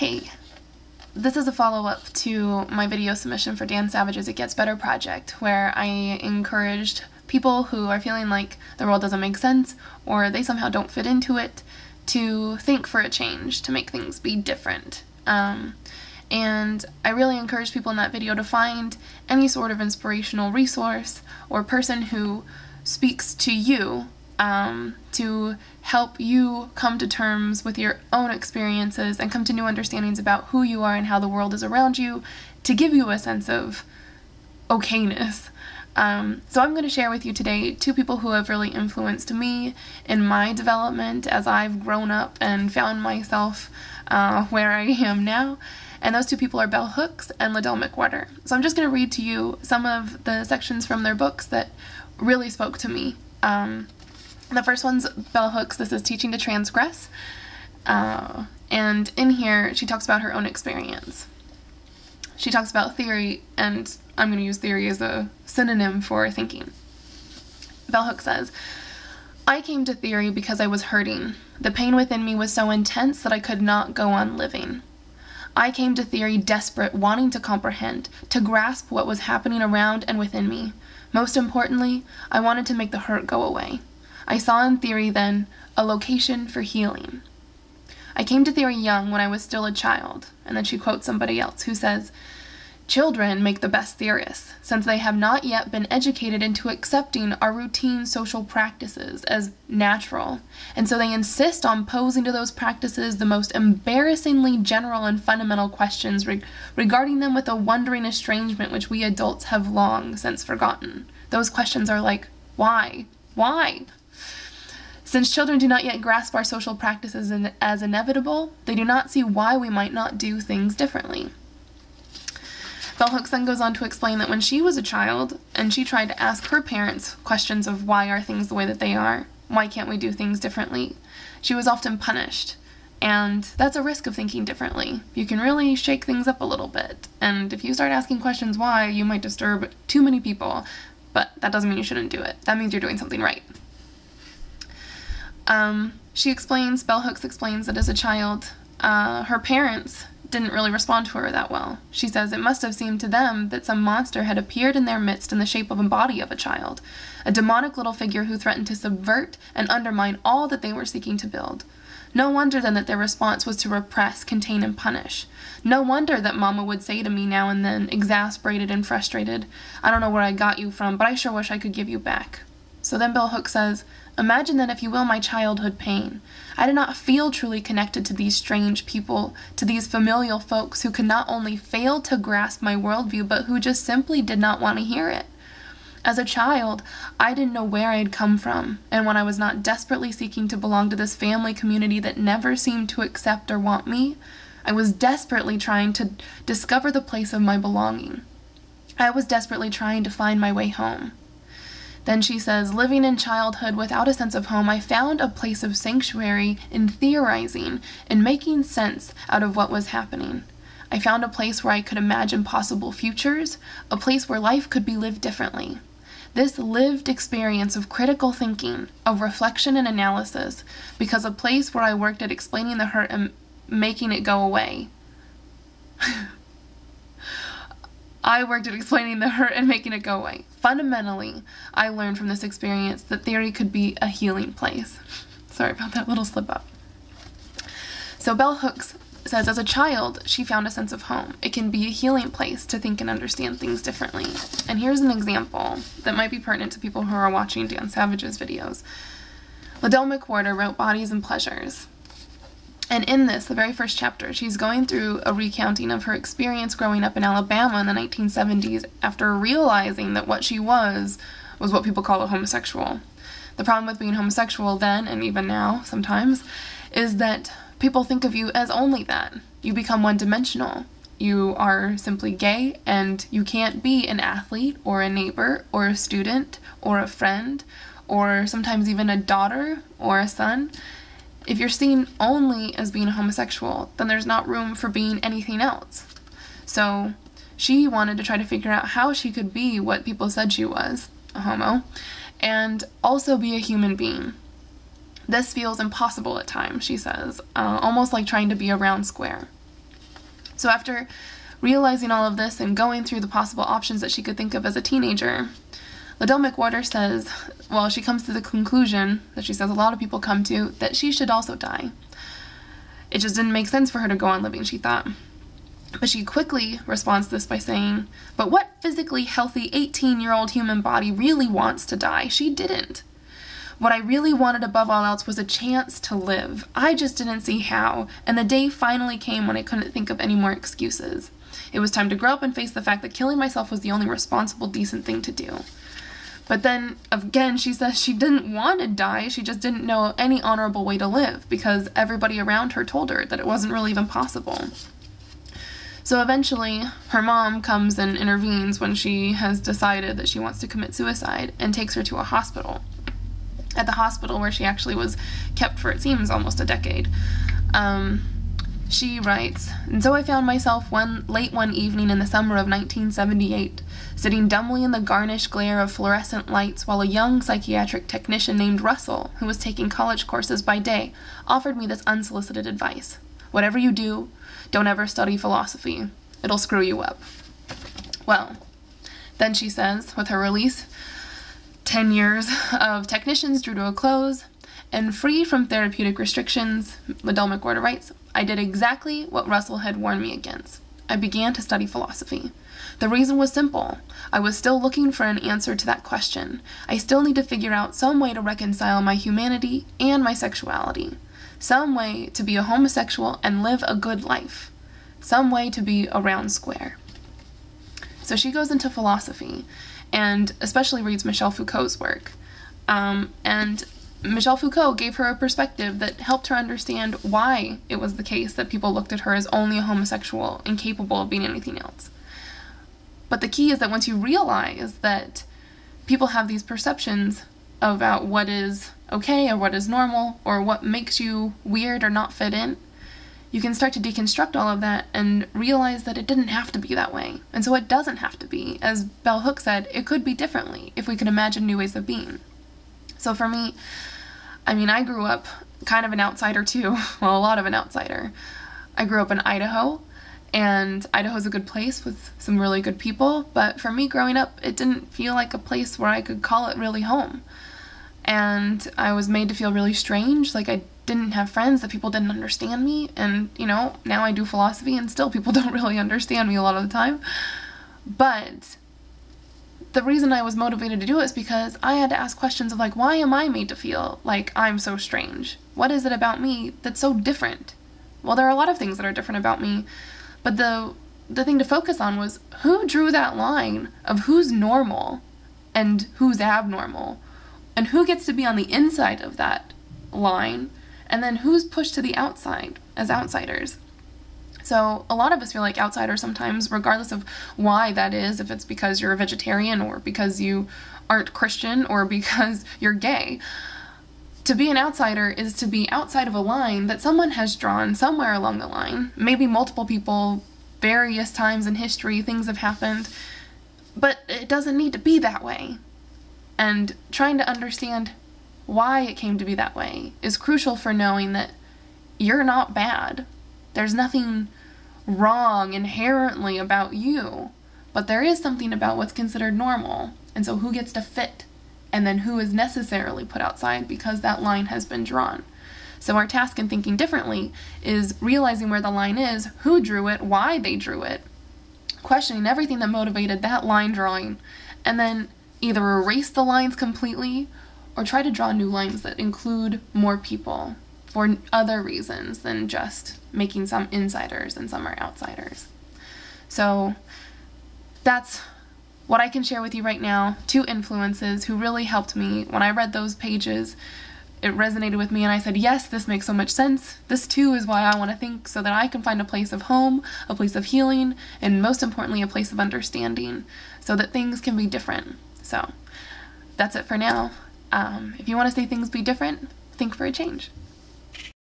Hey, this is a follow-up to my video submission for Dan Savage's It Gets Better project, where I encouraged people who are feeling like the world doesn't make sense or they somehow don't fit into it to think for a change, to make things be different. And I really encourage people in that video to find any sort of inspirational resource or person who speaks to you to help you come to terms with your own experiences and come to new understandings about who you are and how the world is around you, to give you a sense of okayness. So I'm going to share with you today two people who have really influenced me in my development as I've grown up and found myself where I am now. And those two people are Bell Hooks and Liddell McWhorter. So I'm just going to read to you some of the sections from their books that really spoke to me. The first one's Bell Hooks. This is Teaching to Transgress. And in here, she talks about her own experience. She talks about theory, and I'm going to use theory as a synonym for thinking. Bell Hooks says, "I came to theory because I was hurting. The pain within me was so intense that I could not go on living. I came to theory desperate, wanting to comprehend, to grasp what was happening around and within me. Most importantly, I wanted to make the hurt go away. I saw in theory, then, a location for healing. I came to theory young when I was still a child." And then she quotes somebody else who says, "Children make the best theorists, since they have not yet been educated into accepting our routine social practices as natural, and so they insist on posing to those practices the most embarrassingly general and fundamental questions regarding them with a wondering estrangement which we adults have long since forgotten. Those questions are like, why? Why? Since children do not yet grasp our social practices as inevitable, they do not see why we might not do things differently." Bell Hooks then goes on to explain that when she was a child and she tried to ask her parents questions of why are things the way that they are, why can't we do things differently, she was often punished. And that's a risk of thinking differently. You can really shake things up a little bit. And if you start asking questions why, you might disturb too many people, but that doesn't mean you shouldn't do it. That means you're doing something right. Bell Hooks explains that as a child, her parents didn't really respond to her that well. She says it must have seemed to them that some monster had appeared in their midst in the shape of a body of a child, a demonic little figure who threatened to subvert and undermine all that they were seeking to build. No wonder then that their response was to repress, contain, and punish. No wonder that Mama would say to me now and then, exasperated and frustrated, "I don't know where I got you from, but I sure wish I could give you back." So then Bell Hooks says, "Imagine then, if you will, my childhood pain. I did not feel truly connected to these strange people, to these familial folks who could not only fail to grasp my worldview, but who just simply did not want to hear it. As a child, I didn't know where I had come from, and when I was not desperately seeking to belong to this family community that never seemed to accept or want me, I was desperately trying to discover the place of my belonging. I was desperately trying to find my way home." Then she says, "Living in childhood without a sense of home, I found a place of sanctuary in theorizing and making sense out of what was happening. I found a place where I could imagine possible futures, a place where life could be lived differently. This lived experience of critical thinking, of reflection and analysis, because a place where I worked at explaining the hurt and making it go away." I worked at explaining the hurt and making it go away. Fundamentally, I learned from this experience that theory could be a healing place. Sorry about that little slip up. So Bell Hooks says as a child, she found a sense of home. It can be a healing place to think and understand things differently. And here's an example that might be pertinent to people who are watching Dan Savage's videos. Ladelle McWhorter wrote Bodies and Pleasures. And in this, the very first chapter, she's going through a recounting of her experience growing up in Alabama in the 1970s after realizing that what she was what people call a homosexual. The problem with being homosexual then, and even now sometimes, is that people think of you as only that. You become one-dimensional. You are simply gay, and you can't be an athlete or a neighbor or a student or a friend or sometimes even a daughter or a son. If you're seen only as being a homosexual, then there's not room for being anything else. So she wanted to try to figure out how she could be what people said she was, a homo, and also be a human being. This feels impossible at times, she says, almost like trying to be a round square. So after realizing all of this and going through the possible options that she could think of as a teenager, Ladelle McWhorter says, well, she comes to the conclusion that she says a lot of people come to, that she should also die. It just didn't make sense for her to go on living, she thought. But she quickly responds to this by saying, but what physically healthy 18-year-old human body really wants to die? She didn't. What I really wanted above all else was a chance to live. I just didn't see how, and the day finally came when I couldn't think of any more excuses. It was time to grow up and face the fact that killing myself was the only responsible, decent thing to do. But then, again, she says she didn't want to die, she just didn't know any honorable way to live, because everybody around her told her that it wasn't really even possible. So eventually, her mom comes and intervenes when she has decided that she wants to commit suicide, and takes her to a hospital. At the hospital where she actually was kept for, it seems, almost a decade. She writes, and so I found myself late one evening in the summer of 1978, sitting dumbly in the garnished glare of fluorescent lights while a young psychiatric technician named Russell, who was taking college courses by day, offered me this unsolicited advice. Whatever you do, don't ever study philosophy. It'll screw you up. Well, then she says, with her release, 10 years of technicians drew to a close, and free from therapeutic restrictions, Liddell McWhorter writes, I did exactly what Russell had warned me against. I began to study philosophy. The reason was simple. I was still looking for an answer to that question. I still need to figure out some way to reconcile my humanity and my sexuality. Some way to be a homosexual and live a good life. Some way to be around square. So she goes into philosophy, and especially reads Michel Foucault's work. And Michel Foucault gave her a perspective that helped her understand why it was the case that people looked at her as only a homosexual, incapable of being anything else. But the key is that once you realize that people have these perceptions about what is okay or what is normal or what makes you weird or not fit in, you can start to deconstruct all of that and realize that it didn't have to be that way. And so it doesn't have to be. As Bell Hooks said, it could be differently if we could imagine new ways of being. So for me, I grew up kind of an outsider too. Well, a lot of an outsider. I grew up in Idaho, and Idaho's a good place with some really good people, but for me growing up, it didn't feel like a place where I could call it really home. And I was made to feel really strange, like I didn't have friends, that people didn't understand me, and, now I do philosophy and still people don't really understand me a lot of the time. But the reason I was motivated to do it is because I had to ask questions of like, why am I made to feel like I'm so strange? What is it about me that's so different? Well, there are a lot of things that are different about me, but the thing to focus on was who drew that line of who's normal and who's abnormal, and who gets to be on the inside of that line, and then who's pushed to the outside as outsiders. So a lot of us feel like outsiders sometimes, regardless of why that is, if it's because you're a vegetarian or because you aren't Christian or because you're gay. To be an outsider is to be outside of a line that someone has drawn somewhere along the line. Maybe multiple people, various times in history, things have happened, but it doesn't need to be that way. And trying to understand why it came to be that way is crucial for knowing that you're not bad. There's nothing wrong inherently about you, but there is something about what's considered normal, and so who gets to fit, and then who is necessarily put outside because that line has been drawn. So our task in thinking differently is realizing where the line is, who drew it, why they drew it, questioning everything that motivated that line drawing, and then either erase the lines completely or try to draw new lines that include more people for other reasons than just making some insiders and some are outsiders. So that's what I can share with you right now. 2 influences who really helped me. When I read those pages, it resonated with me and I said, yes, this makes so much sense. This too is why I want to think, so that I can find a place of home, a place of healing, and most importantly, a place of understanding, so that things can be different. So that's it for now. If you want to see things be different, think for a change.